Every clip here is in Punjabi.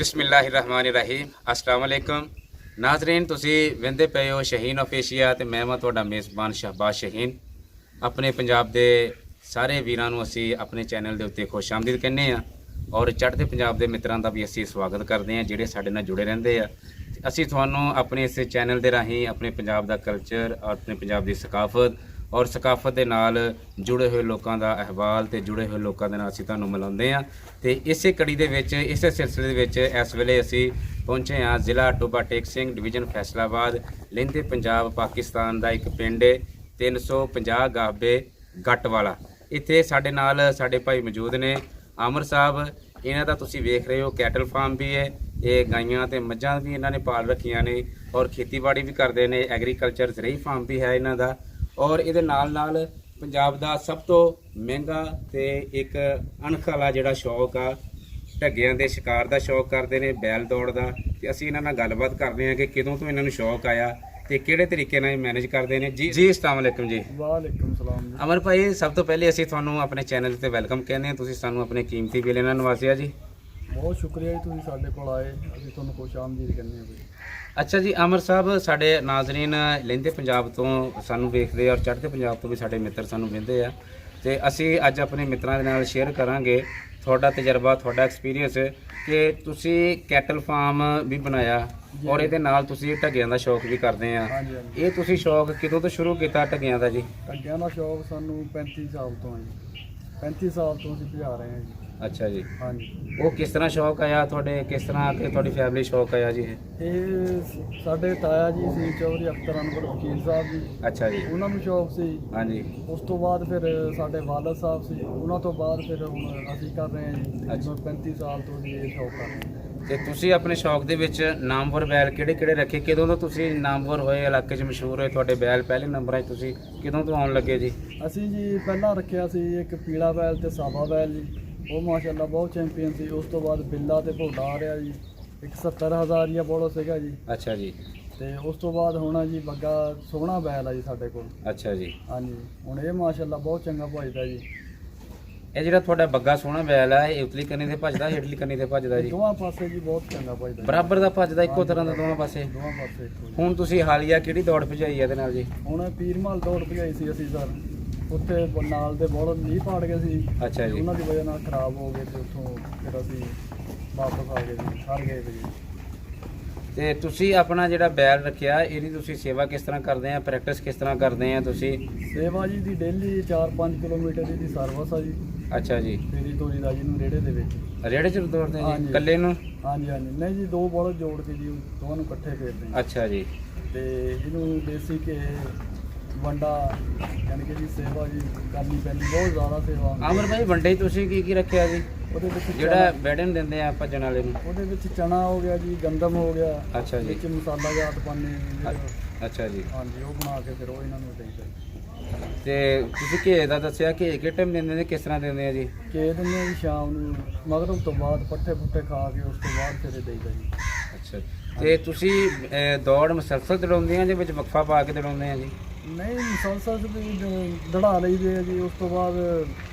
बिस्मिल्लाहिर्रहमानिर्रहीम अस्सलाम वालेकुम नाज़रीन तुसी वेंदे पे हो शहीन ऑफ एशिया ते मैं तुहाडा मेज़बान शहबाज शहीन। अपने पंजाब दे सारे वीरां नूं असीं अपने चैनल दे उत्ते खुश आमदीद कहने आ और चढ़दे पंजाब दे मित्रां दा भी असीं स्वागत करदे आ जिहड़े साडे नाल जुड़े रहिंदे आ। असीं तुहानूं अपने इस चैनल दे राहीं अपने पंजाब दा कल्चर और अपने पंजाब दी सकाफत और सकाफत के नाल जुड़े हुए लोगों का अहवाल तो जुड़े हुए लोगों के नाल असीं तुहानूं मिलाਉਂਦੇ हाँ। तो इस कड़ी दे विच इस सिलसिले दे विच इस वेले असीं पहुंचे हाँ जिला टोबा टेक सिंह डिवीजन फैसलाबाद लहिंदे पंजाब पाकिस्तान का एक पिंड 350 गाबे गट वाला। इत्थे साडे नाल साडे भाई मौजूद ने आमर साहब। इन्हां दा तुसीं वेख रहे हो कैटल फार्म भी है, ये गाइयां ते मੱਝਾਂ भी इन्हां ने पाल रखियां ने और खेतीबाड़ी भी करते हैं। एग्रीकल्चर जरई फार्म भी है इन्हां दा और ये नाल पंजाब का सब तो महंगा तो एक अणख वाला जोड़ा शौक आ ढग्गियां के शिकार का शौक करते हैं, बैल दौड़ का। तो असीं इन्हां नाल गलबात करते हैं कि कदों तो इन्हां नूं शौक आया तो किहड़े तरीके नाल मैनेज करते हैं। जी अस्सलाम वालेकुम जी। वालेकुम सलाम जी। अमर भाई सब तो पहले असीं तुहानूं अपने चैनल ते वैलकम कहने हैं, तुसीं सानूं अपने कीमती वेले नाल नवाजिया जी। बहुत शुक्रिया जी तुसीं साडे कोल आए, असीं तुहानूं खुश आमदीद करने हैं जी। अच्छा जी अमर साहब साडे नाज़रीन लहिंदे पंजाब तो सानूं वेखदे और चढ़दे पंजाब तो भी साडे मित्र सानूं वेंदे आ ते असीं अज अपने मित्रां दे नाल शेयर करांगे तुहाडा तजर्बा तुहाडा एक्सपीरियंस कि तुसीं कैटल फार्म भी बनाया और इहदे नाल तुसीं ढग्गियां दा शौक भी करदे आ। हाँ जी हाँ जी। ये तुसीं शौक किदों तो शुरू कीता ढग्गियां दा जी? ढग्गियां दा शौक सानूं 35 साल तो है जी। 35 साल तो असीं भजा रहे हैं जी। अच्छा जी। हाँ जी। वो किस तरह शौक आया तुहाडे, किस तरह कि तुहाडी फैमिली शौक आया जी? ਇਹ ਸਾਡੇ ਤਾਇਆ ਜੀ ਸੀ ਚੌਧਰੀ ਅਖਤਰ ਅਨਵਰ ਵਕੀਲ ਸਾਹਿਬ ਜੀ, अच्छा जी। ਉਹਨਾਂ ਨੂੰ ਸ਼ੌਕ ਸੀ। हाँ जी। ਉਸ ਤੋਂ ਬਾਅਦ ਫਿਰ ਸਾਡੇ ਵਾਲਦ ਸਾਹਿਬ ਸੀ, ਉਹਨਾਂ ਤੋਂ ਬਾਅਦ ਫਿਰ ਹੁਣ ਅਸੀਂ ਕਰ ਰਹੇ ਹਾਂ ਜੀ। ਅੱਛਾ। ਤਕਰੀਬਨ 35 ਸਾਲ ਤੋਂ ਜੀ ਇਹ ਸ਼ੌਕ ਕਰ ਰਹੇ ਹਾਂ। ਤੇ ਤੁਸੀਂ ਆਪਣੇ ਸ਼ੌਕ ਦੇ ਵਿੱਚ ਨਾਮਵਰ ਬੈਲ ਕਿਹੜੇ ਕਿਹੜੇ ਰੱਖੇ? ਕਦੋਂ ਤੋਂ ਤੁਸੀਂ ਨਾਮਵਰ ਹੋਏ, ਇਲਾਕੇ 'ਚ ਮਸ਼ਹੂਰ ਹੋਏ ਤੁਹਾਡੇ ਬੈਲ ਪਹਿਲੇ ਨੰਬਰਾਂ 'ਚ ਤੁਸੀਂ ਕਦੋਂ ਤੋਂ ਆਉਣ ਲੱਗੇ ਜੀ? ਅਸੀਂ ਜੀ ਪਹਿਲਾਂ ਰੱਖਿਆ ਸੀ ਇੱਕ ਪੀਲਾ ਬੈਲ ਤੇ ਸਾਵਾ ਬੈਲ ਜੀ, ਉਹ ਮਾਸ਼ਾਅੱਲਾ ਬਹੁਤ ਚੈਂਪੀਅਨ ਸੀ। ਉਸ ਤੋਂ ਬਾਅਦ ਬਿੱਲਾ ਤੇ ਭੋਲਾ ਆ ਰਿਹਾ ਜੀ, ਇੱਕ 70,000 ਬੋਲੋ ਸੀਗਾ ਜੀ। ਅੱਛਾ ਜੀ। ਤੇ ਉਸ ਤੋਂ ਬਾਅਦ ਹੁਣ ਜੀ ਬੱਗਾ ਸੋਹਣਾ ਬੈਲ ਆ ਜੀ ਸਾਡੇ ਕੋਲ। ਅੱਛਾ ਜੀ। ਹਾਂਜੀ ਹੁਣ ਇਹ ਮਾਸ਼ਾਅੱਲਾ ਬਹੁਤ ਚੰਗਾ ਭਜਦਾ ਜੀ। ਇਹ ਜਿਹੜਾ ਤੁਹਾਡਾ ਬੱਗਾ ਸੋਹਣਾ ਬੈਲ ਆ ਇਹ ਉਤਲੀ ਕੰਨੀ ਤੇ ਭੱਜਦਾ, ਹੇਠਲੀ ਕੰਨੀ ਤੇ ਭੱਜਦਾ ਜੀ? ਦੋਵਾਂ ਪਾਸੇ ਜੀ ਬਹੁਤ ਚੰਗਾ ਭਜਦਾ। ਬਰਾਬਰ ਦਾ ਭੱਜਦਾ, ਇੱਕੋ ਤਰ੍ਹਾਂ ਦਾ ਦੋਵਾਂ ਪਾਸੇ? ਦੋਵਾਂ ਪਾਸੇ ਇੱਕੋ ਜੀ। ਹੁਣ ਤੁਸੀਂ ਹਾਲੀਆ ਕਿਹੜੀ ਦੌੜ ਭਜਾਈ ਇਹਦੇ ਨਾਲ ਜੀ? ਹੁਣ ਪੀਰਮਾਲ ਦੌੜ ਭਜਾਈ ਸੀ ਅਸੀਂ ਸਰ, ਉੱਥੇ ਨਾਲ ਦੇ ਬੋਲ ਨਹੀਂ ਪਾੜ ਗਏ ਸੀ। ਅੱਛਾ ਜੀ। ਉਹਨਾਂ ਦੀ ਵਜ੍ਹਾ ਨਾਲ ਖਰਾਬ ਹੋ ਗਏ ਤੇ ਉੱਥੋਂ ਫਿਰ ਅਸੀਂ ਵਾਪਸ ਆ ਗਏ ਜੀ, ਹਾਰ ਗਏ ਜੀ। ਤੇ ਤੁਸੀਂ ਆਪਣਾ ਜਿਹੜਾ ਬੈਲ ਰੱਖਿਆ ਇਹਦੀ ਤੁਸੀਂ ਸੇਵਾ ਕਿਸ ਤਰ੍ਹਾਂ ਕਰਦੇ ਆ, ਪ੍ਰੈਕਟਿਸ ਕਿਸ ਤਰ੍ਹਾਂ ਕਰਦੇ ਆ ਤੁਸੀਂ? ਸੇਵਾ ਜੀ ਦੀ ਡੇਲੀ 4-5 ਕਿਲੋਮੀਟਰ ਦੀ ਸਰਵਿਸ ਆ ਜੀ। ਅੱਛਾ ਜੀ। ਫੇਰੀ ਤੋਰੀ ਦਾ ਜੀ ਨੂੰ ਰੇੜੇ ਦੇ ਵਿੱਚ ਰੇੜੇ 'ਚ ਦੌੜਦੇ ਜੀ ਹਾਂਜੀ। ਇਕੱਲੇ ਨੂੰ? ਹਾਂਜੀ ਹਾਂਜੀ ਨਹੀਂ ਜੀ, ਦੋ ਬੋਲ ਜੋੜ ਕੇ ਜੀ ਦੋਵਾਂ ਨੂੰ ਇਕੱਠੇ ਫੇਰਦੇ ਹਾਂ। ਅੱਛਾ ਜੀ। ਤੇ ਇਹਨੂੰ ਦੇਸੀ ਕੇ ਵੰਡਾ ਯਾਨੀ ਕਿ ਜੀ ਸੇਵਾ ਜੀ ਕਰਨੀ ਪੈਂਦੀ, ਬਹੁਤ ਜ਼ਿਆਦਾ ਸੇਵਾ ਹੁੰਦੀ। ਆਮਰ ਭਾਈ ਵੰਡੇ 'ਚ ਤੁਸੀਂ ਕੀ ਰੱਖਿਆ ਜੀ ਉਹਦੇ ਵਿੱਚ ਜਿਹੜਾ ਬੈਡਨ ਦਿੰਦੇ ਆ ਭੱਜਣ ਵਾਲੇ ਨੂੰ? ਉਹਦੇ ਵਿੱਚ ਚਨਾ ਹੋ ਗਿਆ ਜੀ, ਗੰਦਮ ਹੋ ਗਿਆ। ਅੱਛਾ ਜੀ। ਵਿੱਚ ਮਸਾਲਾ ਜਾਤ ਪਾਉਂਦੇ ਜੀ। ਅੱਛਾ ਜੀ। ਹਾਂਜੀ ਉਹ ਬਣਾ ਕੇ ਫਿਰ ਉਹ ਇਹਨਾਂ ਨੂੰ ਦੇਈਦਾ। ਤੇ ਤੁਸੀਂ ਘੇ ਦਾ ਦੱਸਿਆ ਕਿ ਕਿਹੜੇ ਟਾਈਮ ਦਿੰਦੇ ਨੇ, ਕਿਸ ਤਰ੍ਹਾਂ ਦਿੰਦੇ ਆ ਜੀ? ਕੇ ਦਿੰਦੇ ਹਾਂ ਜੀ ਸ਼ਾਮ ਨੂੰ ਮਗਰਬ ਤੋਂ ਬਾਅਦ ਪੱਠੇ ਪੁੱਠੇ ਖਾ ਕੇ ਉਸ ਤੋਂ ਬਾਅਦ ਫਿਰ ਦੇਈਦਾ ਜੀ। ਅੱਛਾ। ਤੇ ਤੁਸੀਂ ਦੌੜ ਮੁਸਲਸਲ ਦੜਾਉਂਦੇ ਆ ਜਾਂ ਵਿੱਚ ਵਕਫਾ ਪਾ ਕੇ ਦੜਾਉਂਦੇ ਆ ਜੀ? ਨਹੀਂ ਮੁਸਲਸਲ ਵੀ ਦੜਾ ਲਈਦੇ ਆ ਜੀ, ਉਸ ਤੋਂ ਬਾਅਦ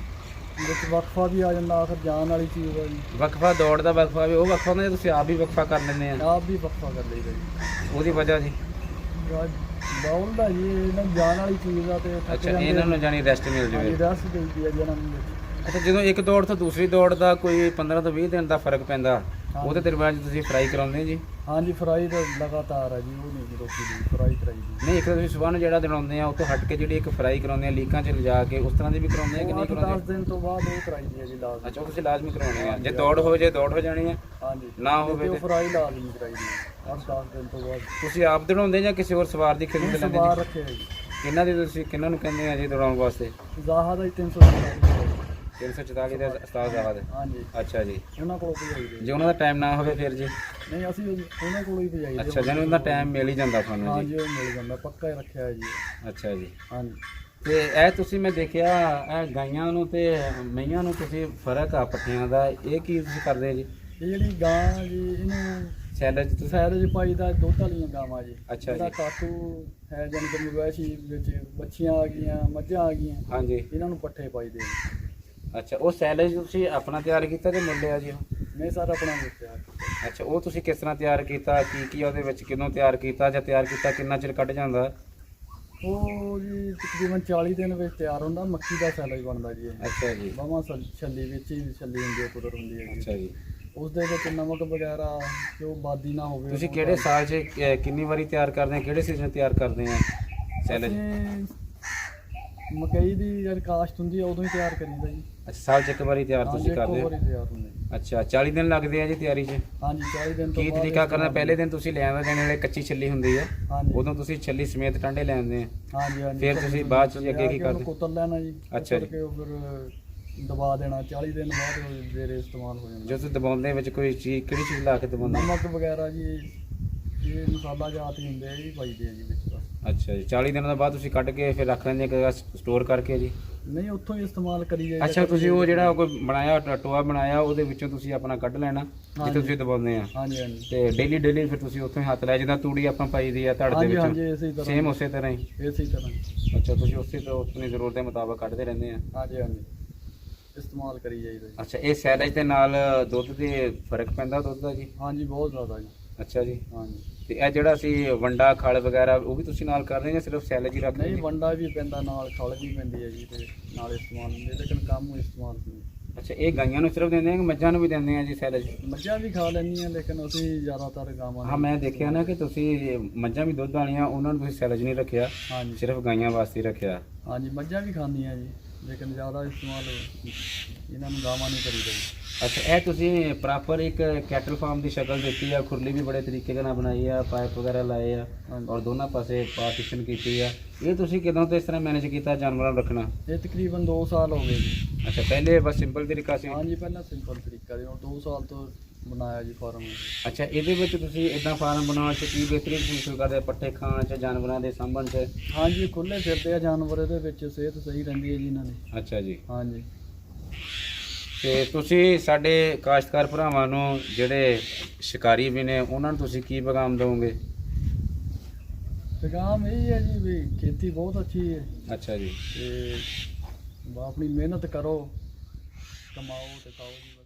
ਵਿੱਚ ਵਕਫਾ ਵੀ ਆ ਜਾਂਦਾ, ਆਖਰ ਜਾਣ ਵਾਲੀ ਚੀਜ਼ ਆ ਜੀ। ਵਕਫਾ ਦੌੜ ਦਾ ਵਕਫਾ ਵੀ ਉਹ ਵਕਫਾ ਹੁੰਦਾ ਤੁਸੀਂ ਆਪ ਵੀ ਵਕਫਾ ਕਰ ਲੈਂਦੇ ਆ? ਆਪ ਵੀ ਵਕਫਾ ਕਰ ਲਈਦਾ ਜੀ। ਉਹਦੀ ਵਜ੍ਹਾ ਜੀ? ਦੌੜ ਦਾ ਜੀ ਇਹਨਾਂ ਜਾਣ ਵਾਲੀ ਚੀਜ਼ ਆ ਤੇ ਅੱਛਾ ਇਹਨਾਂ ਨੂੰ ਜਾਨੀ ਰੈਸਟ ਮਿਲ ਜਾਵੇ। ਰੈਸਟ ਦੇਈਦੀ ਆ ਜੀ ਇਹਨਾਂ ਨੂੰ। ਅੱਛਾ ਜਦੋਂ ਇੱਕ ਦੌੜ ਤੋਂ ਦੂਸਰੀ ਦੌੜ ਦਾ ਕੋਈ 15 ਤੋਂ 20 ਦਿਨ ਦਾ ਫਰਕ ਪੈਂਦਾ ਉਹਦੇ ਦਰਮਿਆਨ ਤੁਸੀਂ ਫਰਾਈ ਕਰਾਉਂਦੇ ਜੀ? ਹਾਂਜੀ ਫਰਾਈ ਤਾਂ ਲਗਾਤਾਰ ਆ ਜੀ, ਉਹ ਨਹੀਂ ਜੀ ਰੋਕੀ ਦੀ ਫਰਾਈ ਕਰਾਈ ਦੀ। ਨਹੀਂ ਇੱਕ ਤੁਸੀਂ ਸੁਬਾਹ ਨੂੰ ਜਿਹੜਾ ਦੜਾਉਂਦੇ ਆ ਉਹ ਤੋਂ ਹਟ ਕੇ ਜਿਹੜੀ ਇੱਕ ਫਰਾਈ ਕਰਾਉਂਦੇ ਆ ਲੀਕਾਂ 'ਚ ਲਿਜਾ ਕੇ, ਉਸ ਤਰ੍ਹਾਂ ਦੀ ਵੀ ਕਰਾਉਂਦੇ ਆ ਕਿ ਨਹੀਂ ਕਰਾਉਂਦੇ? 10 ਦਿਨ ਤੋਂ ਬਾਅਦ ਉਹ ਕਰਾਈ ਦੀ ਹੈ ਜੀ ਲਾਜ਼ਮੀ। ਅੱਛਾ ਉਹ ਤੁਸੀਂ ਲਾਜ਼ਮੀ ਕਰਾਉਣੇ ਆ, ਜੇ ਦੌੜ ਹੋ ਜੇ ਦੌੜ ਹੋ ਜਾਣੀ ਆ, ਹਾਂਜੀ ਨਾ ਹੋਵੇ ਉਹ ਤੇ ਫਰਾਈ ਲਾਜ਼ਮੀ ਕਰਾਈ ਦੀ ਹੈ 10 ਦਿਨ ਤੋਂ ਬਾਅਦ। ਤੁਸੀਂ ਆਪ ਦੜਾਉਂਦੇ ਜਾਂ ਕਿਸੇ ਹੋਰ ਸਵਾਰ ਦੀ ਖਿਦਮਤ ਲੈਂਦੇ ਸਵਾਰ ਜੀ? ਰੱਖੇ ਜੀ। ਕਿਹਨਾਂ ਦੀ ਤੁਸੀਂ ਕਿਹਨਾਂ ਨੂੰ ਕਹਿੰਦੇ ਆ ਜੀ ਦੜਾਉਣ ਵਾਸਤੇ? ਜ਼ਾਹਾ ਦਾ ਹੀ 344 344 ਦੇ ਉਸਤਾਦ ਜ਼ਾਹਾ ਦੇ? ਹਾਂਜੀ ਅੱਛਾ ਜੀ। ਉਹਨਾਂ ਕੋਲ ਭਜਾਈ ਦੇ। ਜੇ ਉਹਨਾਂ ਦਾ ਟਾਈਮ ਨਾ ਹੋਵੇ ਫਿਰ ਜੀ? ਨਹੀਂ ਅਸੀਂ ਉਹਨਾਂ ਕੋਲੋਂ ਹੀ ਭਜਾਈ ਦੇ। ਅੱਛਾ ਜਦੋਂ ਉਹਦਾ ਟਾਈਮ ਮਿਲ ਹੀ ਜਾਂਦਾ ਤੁਹਾਨੂੰ ਜੀ? ਹਾਂਜੀ ਉਹ ਮਿਲ ਜਾਂਦਾ, ਪੱਕਾ ਹੀ ਰੱਖਿਆ ਹੈ ਜੀ। ਅੱਛਾ ਜੀ। ਹਾਂਜੀ ਤੇ ਇਹ ਤੁਸੀਂ ਮੈਂ ਦੇਖਿਆ ਇਹ ਗਾਈਆਂ ਨੂੰ ਤੇ ਮਈਆਂ ਨੂੰ ਤੁਸੀਂ ਫਰਕ ਆ ਪੱਠਿਆਂ ਦਾ, ਇਹ ਕੀ ਤੁਸੀਂ ਕਰਦੇ ਜੀ? ਇਹ ਜਿਹੜੀ ਗਾਂ ਜੀ ਇਹਨੂੰ ਸੈਲਜ ਤੁਸੀਂ? ਸੈਲਜ ਪਾਈ ਦਾ ਦੁੱਧ ਵਾਲੀਆਂ ਗਾਵਾਂ ਜੀ। ਅੱਛਾ ਇਹਦਾ ਜੀ। ਕਾਟੂ ਹੈ ਜਾਨੀ ਕਿ ਮਵੈਸ਼ੀ ਵਿੱਚ ਬੱਚੀਆਂ ਆ ਗਈਆਂ, ਮੱਝਾਂ ਆ ਗਈਆਂ, ਹਾਂਜੀ। ਇਹਨਾਂ ਨੂੰ ਪੱਠੇ ਪਾਈ ਦੇ। ਅੱਛਾ ਉਹ ਸੈਲਜ ਤੁਸੀਂ ਆਪਣਾ ਤਿਆਰ ਕੀਤਾ ਤੇ ਮੁੱਲਿਆ ਜੀ? ਨਹੀਂ ਸਰ ਆਪਣਾ ਵੇਚਿਆ। ਅੱਛਾ, ਉਹ ਤੁਸੀਂ ਕਿਸ ਤਰ੍ਹਾਂ ਤਿਆਰ ਕੀਤਾ, ਕੀ ਉਹਦੇ ਵਿੱਚ ਕਿਦੋਂ ਤਿਆਰ ਕੀਤਾ, ਜਾਂ ਤਿਆਰ ਕੀਤਾ ਕਿੰਨਾ ਚਿਰ ਕੱਢ ਜਾਂਦਾ? ਉਹ ਜੀ ਤਕਰੀਬਨ 40 ਦਿਨ ਵਿੱਚ ਤਿਆਰ ਹੁੰਦਾ। ਮੱਕੀ ਦਾ ਸੈਲਜ ਬਣਦਾ ਜੀ ਇਹ। ਅੱਛਾ ਜੀ। ਬਾਹਾਂ ਛੱਲੀ ਵਿੱਚ ਹੀ ਛੱਲੀ ਹੁੰਦੀ ਹੈ, ਕੁਦਰ ਹੁੰਦੀ ਹੈ ਅੱਛਾ ਜੀ। ਉਸ ਦੇ ਵਿੱਚ ਨਮਕ ਵਗੈਰਾ ਜੋ ਬਾਦੀ ਨਾ ਹੋਵੇ। ਤੁਸੀਂ ਕਿਹੜੇ ਸਾਲ 'ਚ ਕਿੰਨੀ ਵਾਰੀ ਤਿਆਰ ਕਰਦੇ ਆ, ਕਿਹੜੇ ਸੀਜ਼ਨ ਤਿਆਰ ਕਰਦੇ ਆ ਸੈਲਜ? ਅਸੀਂ ਮਕਈ ਦੀ ਜਦ ਕਾਸ਼ਤ ਹੁੰਦੀ ਹੈ ਉਦੋਂ ਹੀ ਤਿਆਰ ਕਰੀਦਾ ਜੀ। ਅੱਛਾ, ਸਾਲ 'ਚ ਇੱਕ ਵਾਰੀ ਤਿਆਰ ਹਾਂਜੀ, ਤੁਸੀਂ ਇੱਕੋ ਕਰਦੇ ਹੋ? ਵਾਰੀ ਤਿਆਰ ਹੁੰਦੇ ਜੀ। ਅੱਛਾ, 40 ਦਿਨ ਲੱਗਦੇ ਆ ਜੀ ਤਿਆਰੀ 'ਚ? ਹਾਂਜੀ 40 ਦਿਨ ਤੋਂ ਕੀ ਬਾਅਦ ਤਰੀਕਾ ਕਰਨਾ? ਇਸਤੇਮਾਲ ਪਹਿਲੇ ਦਿਨ ਤੁਸੀਂ ਲੈ ਆਉਂਦੇ ਜਿਹੜੇ ਕੱਚੀ ਛੱਲੀ ਹੁੰਦੀ ਆ, ਹਾਂਜੀ ਉਦੋਂ ਤੁਸੀਂ ਛੱਲੀ ਸਮੇਤ ਟਾਂਡੇ ਲੈ ਆਉਂਦੇ ਆ? ਹਾਂਜੀ ਹਾਂਜੀ। ਫਿਰ ਤੁਸੀਂ ਬਾਅਦ 'ਚ ਅੱਗੇ ਕੀ ਕਰਦੇ? ਕੁਤਰ ਲੈਣਾ ਜੀ। ਅੱਛਾ ਕੁਤਰ ਕੇ ਉਹ ਫਿਰ ਦਬਾ ਦੇਣਾ। 40 ਦਿਨ ਬਾਅਦ ਉਹ ਫਿਰ ਇਸਤੇਮਾਲ ਹੋ ਜਾਂਦਾ। ਜੋ ਤੁਸੀਂ ਦਬਾਉਂਦੇ ਵਿੱਚ ਕੋਈ ਚੀਜ਼, ਕਿਹੜੀ ਚੀਜ਼ ਲਾ ਕੇ ਦਬਾਉਂਦੇ? ਨਮਕ ਵਗੈਰਾ ਜੀ, ਇਹ ਮਸਾਲਾ ਜਾਤ ਹੀ ਹੁੰਦੇ ਆ ਜੀ, ਪਾਈਦੇ ਆ ਜੀ ਵਿੱਚ ਬਸ। ਅੱਛਾ ਜੀ। 40 ਦਿਨਾਂ ਤੋਂ ਬਾਅਦ ਤੁਸੀਂ ਕੱਢ ਕੇ ਫਿਰ ਰੱਖ ਲੈਂਦੇ ਆ ਸਟੋਰ ਕਰਕੇ ਜੀ? ਨਹੀਂ ਉੱਥੋਂ ਹੀ ਇਸਤੇਮਾਲ ਕਰੀ ਜਾਈਦਾ। ਅੱਛਾ, ਤੁਸੀਂ ਉਹ ਜਿਹੜਾ ਕੋਈ ਬਣਾਇਆ ਟੋਆ ਬਣਾਇਆ, ਉਹਦੇ ਵਿੱਚੋਂ ਤੁਸੀਂ ਆਪਣਾ ਕੱਢ ਲੈਣਾ ਜਿੱਥੇ ਤੁਸੀਂ ਦਬਾਉਂਦੇ ਆ, ਹਾਂਜੀ ਹਾਂਜੀ ਤੇ ਡੇਲੀ ਫਿਰ ਤੁਸੀਂ ਉੱਥੋਂ ਹੀ ਹੱਥ ਲੈ, ਜਿੱਦਾਂ ਤੂੜੀ ਆਪਾਂ ਪਾਈ ਦੀ ਆ ਧੜ ਦੇ ਹਾਂਜੀ ਵਿੱਚੋਂ, ਹਾਂਜੀ ਇਸੇ ਤਰ੍ਹਾਂ ਸੇਮ ਉਸੇ ਤਰ੍ਹਾਂ ਹੀ? ਇਸੇ ਤਰ੍ਹਾਂ। ਅੱਛਾ, ਤੁਸੀਂ ਉਸੇ ਤੋਂ ਆਪਣੀ ਜ਼ਰੂਰਤ ਦੇ ਮੁਤਾਬਕ ਕੱਢਦੇ ਰਹਿੰਦੇ ਆ? ਹਾਂਜੀ ਹਾਂਜੀ ਇਸਤੇਮਾਲ ਕਰੀ ਜਾਈਦਾ ਜੀ। ਅੱਛਾ, ਇਹ ਸੈਲਜ ਦੇ ਨਾਲ ਦੁੱਧ ਦੇ ਫਰਕ ਪੈਂਦਾ ਦੁੱਧ ਦਾ ਜੀ? ਹਾਂਜੀ ਬਹੁਤ ਜ਼ਿਆਦਾ ਜੀ। ਅੱਛਾ ਜੀ। ਹਾਂਜੀ ਤੇ ਇਹ ਜਿਹੜਾ ਸੀ ਵੰਡਾ ਖਲ ਵਗੈਰਾ ਉਹ ਵੀ ਤੁਸੀਂ ਨਾਲ ਕਰਦੇ ਜਾਂ ਸਿਰਫ ਸੈਲਜ ਹੀ ਰੱਖਦੇ? ਨਹੀਂ ਵੰਡਾ ਵੀ ਪੈਂਦਾ ਨਾਲ, ਖਲ ਵੀ ਪੈਂਦੀ ਹੈ ਜੀ, ਤੇ ਨਾਲ ਇਸਤੇਮਾਲ ਹੁੰਦੇ, ਲੇਕਿਨ ਕੰਮ ਇਸਤੇਮਾਲ ਹੁੰਦੇ। ਅੱਛਾ, ਇਹ ਗਾਈਆਂ ਨੂੰ ਸਿਰਫ ਦਿੰਦੇ ਆ ਕਿ ਮੱਝਾਂ ਨੂੰ ਵੀ ਦਿੰਦੇ ਆ ਜੀ ਸੈਲਜ? ਮੱਝਾਂ ਵੀ ਖਾ ਲੈਂਦੀਆਂ, ਲੇਕਿਨ ਅਸੀਂ ਜ਼ਿਆਦਾਤਰ ਗਾਵਾਂ ਹਾਂ, ਮੈਂ ਦੇਖਿਆ ਨਾ ਕਿ ਤੁਸੀਂ ਮੱਝਾਂ ਵੀ ਦੁੱਧ ਵਾਲੀਆਂ, ਉਹਨਾਂ ਨੂੰ ਤੁਸੀਂ ਸੈਲਜ ਨਹੀਂ ਰੱਖਿਆ, ਹਾਂਜੀ ਸਿਰਫ ਗਾਈਆਂ ਵਾਸਤੇ ਹੀ ਰੱਖਿਆ। ਹਾਂਜੀ ਮੱਝਾਂ ਵੀ ਖਾਂਦੀਆਂ ਜੀ, ਲੇਕਿਨ ਜ਼ਿਆਦਾ ਇਸਤੇਮਾਲ ਇਹਨਾਂ ਨੂੰ ਗਾਵਾਂ ਨਹੀਂ ਕਰੀਦਾ ਜੀ। ਅੱਛਾ, ਇਹ ਤੁਸੀਂ ਪ੍ਰੋਪਰ ਇੱਕ ਕੈਟਲ ਫਾਰਮ ਦੀ ਸ਼ਕਲ ਦਿੱਤੀ ਆ, ਖੁਰਲੀ ਵੀ ਬੜੇ ਤਰੀਕੇ ਨਾਲ ਬਣਾਈ ਆ, ਪਾਈਪ ਵਗੈਰਾ ਲਾਏ ਆ, ਹਾਂਜੀ। ਔਰ ਦੋਨਾਂ ਪਾਸੇ ਪਾਰਟੀਸ਼ਨ ਕੀਤੀ ਆ। ਇਹ ਤੁਸੀਂ ਕਿਦੋਂ ਤੋਂ ਇਸ ਤਰ੍ਹਾਂ ਮੈਨੇਜ ਕੀਤਾ ਜਾਨਵਰਾਂ ਨੂੰ ਰੱਖਣਾ? ਇਹ ਤਕਰੀਬਨ 2 ਸਾਲ ਹੋ ਗਏ ਜੀ। ਅੱਛਾ, ਪਹਿਲੇ ਬਸ ਸਿੰਪਲ ਤਰੀਕਾ ਸੀ? ਹਾਂਜੀ ਪਹਿਲਾਂ ਸਿੰਪਲ ਤਰੀਕਾ ਸੀ, ਹੁਣ 2 ਸਾਲ ਤੋਂ ਬਣਾਇਆ ਜੀ ਫਾਰਮ। ਅੱਛਾ, ਇਹਦੇ ਵਿੱਚ ਤੁਸੀਂ ਇਦਾਂ ਫਾਰਮ ਬਣਾਉਣ 'ਚ ਕੀ ਬਿਹਤਰੀ ਮਹਿਸੂਸ ਕਰਦੇ? ਪੱਠੇ ਖਾਣ 'ਚ, ਜਾਨਵਰਾਂ ਦੇ ਸਾਂਭਣ 'ਚ? ਹਾਂਜੀ ਖੁੱਲੇ ਫਿਰਦੇ ਆ ਜਾਨਵਰ, ਇਹਦੇ ਵਿੱਚ ਸਿਹਤ ਸਹੀ ਰਹਿੰਦੀ ਹੈ ਜੀ ਇਹਨਾਂ ਦੀ। ਅੱਛਾ ਜੀ। ਹਾਂਜੀ ਤੇ ਤੁਸੀਂ ਸਾਡੇ ਕਾਸ਼ਤਕਾਰ ਭਰਾਵਾਂ ਨੂੰ ਜਿਹੜੇ ਸ਼ਿਕਾਰੀ ਵੀ ਨੇ, ਉਹਨਾਂ ਨੂੰ ਤੁਸੀਂ ਕੀ ਪੈਗਾਮ ਦਿਓਗੇ? ਪੈਗਾਮ ਇਹ ਹੈ ਜੀ ਵੀ ਖੇਤੀ ਬਹੁਤ ਅੱਛੀ ਹੈ, ਅੱਛਾ ਜੀ। ਤੇ ਆਪਣੀ ਮਿਹਨਤ ਕਰੋ, ਕਮਾਓ ਤੇ ਖਾਓ ਜੀ।